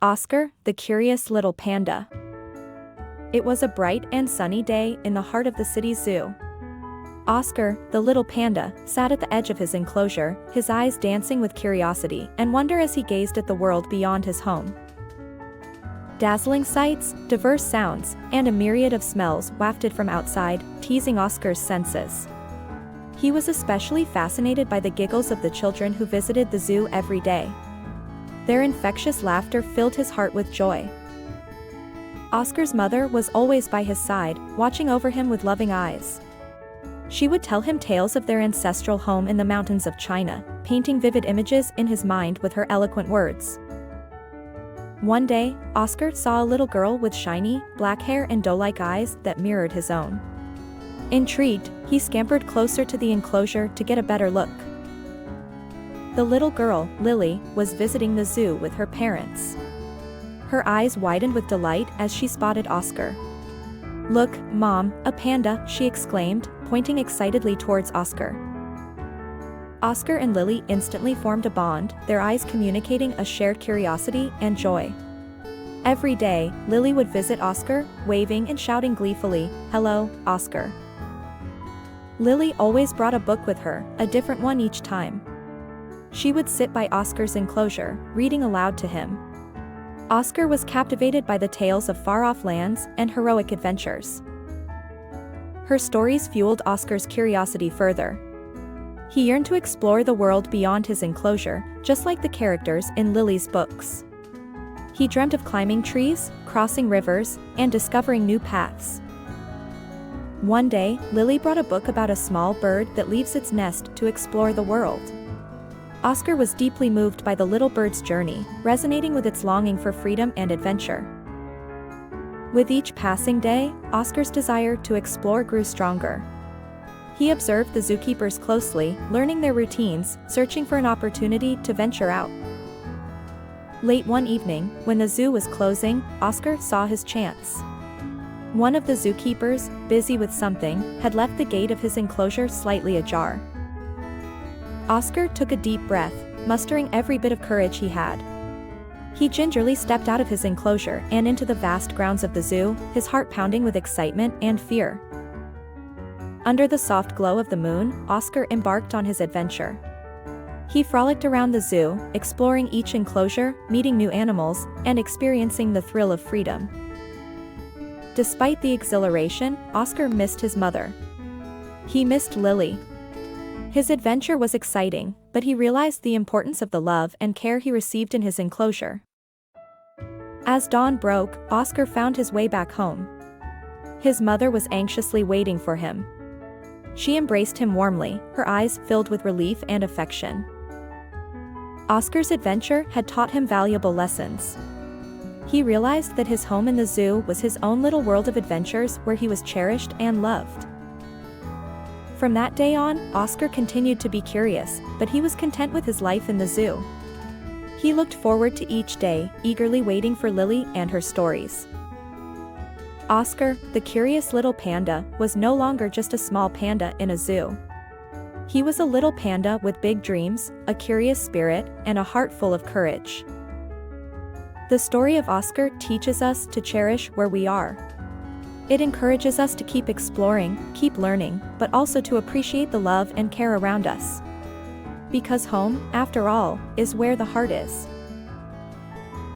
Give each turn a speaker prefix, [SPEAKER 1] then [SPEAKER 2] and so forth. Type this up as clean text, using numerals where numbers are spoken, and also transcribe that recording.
[SPEAKER 1] Oscar, the curious little panda. It was a bright and sunny day in the heart of the city's zoo. Oscar, the little panda, sat at the edge of his enclosure, his eyes dancing with curiosity and wonder as he gazed at the world beyond his home. Dazzling sights, diverse sounds, and a myriad of smells wafted from outside, teasing Oscar's senses. He was especially fascinated by the giggles of the children who visited the zoo every day. Their infectious laughter filled his heart with joy. Oscar's mother was always by his side, watching over him with loving eyes. She would tell him tales of their ancestral home in the mountains of China, painting vivid images in his mind with her eloquent words. One day, Oscar saw a little girl with shiny, black hair and doe-like eyes that mirrored his own. Intrigued, he scampered closer to the enclosure to get a better look. The little girl, Lily, was visiting the zoo with her parents. Her eyes widened with delight as she spotted Oscar. "Look, Mom, a panda," she exclaimed, pointing excitedly towards Oscar. Oscar and Lily instantly formed a bond, their eyes communicating a shared curiosity and joy. Every day, Lily would visit Oscar, waving and shouting gleefully, "Hello, Oscar." Lily always brought a book with her, a different one each time. She would sit by Oscar's enclosure, reading aloud to him. Oscar was captivated by the tales of far-off lands and heroic adventures. Her stories fueled Oscar's curiosity further. He yearned to explore the world beyond his enclosure, just like the characters in Lily's books. He dreamt of climbing trees, crossing rivers, and discovering new paths. One day, Lily brought a book about a small bird that leaves its nest to explore the world. Oscar was deeply moved by the little bird's journey, resonating with its longing for freedom and adventure. With each passing day, Oscar's desire to explore grew stronger. He observed the zookeepers closely, learning their routines, searching for an opportunity to venture out. Late one evening, when the zoo was closing, Oscar saw his chance. One of the zookeepers, busy with something, had left the gate of his enclosure slightly ajar. Oscar took a deep breath, mustering every bit of courage he had. He gingerly stepped out of his enclosure and into the vast grounds of the zoo, his heart pounding with excitement and fear. Under the soft glow of the moon, Oscar embarked on his adventure. He frolicked around the zoo, exploring each enclosure, meeting new animals, and experiencing the thrill of freedom. Despite the exhilaration, Oscar missed his mother. He missed Lily. His adventure was exciting, but he realized the importance of the love and care he received in his enclosure. As dawn broke, Oscar found his way back home. His mother was anxiously waiting for him. She embraced him warmly, her eyes filled with relief and affection. Oscar's adventure had taught him valuable lessons. He realized that his home in the zoo was his own little world of adventures where he was cherished and loved. From that day on, Oscar continued to be curious, but he was content with his life in the zoo. He looked forward to each day, eagerly waiting for Lily and her stories. Oscar, the curious little panda, was no longer just a small panda in a zoo. He was a little panda with big dreams, a curious spirit, and a heart full of courage. The story of Oscar teaches us to cherish where we are. It encourages us to keep exploring, keep learning, but also to appreciate the love and care around us. Because home, after all, is where the heart is.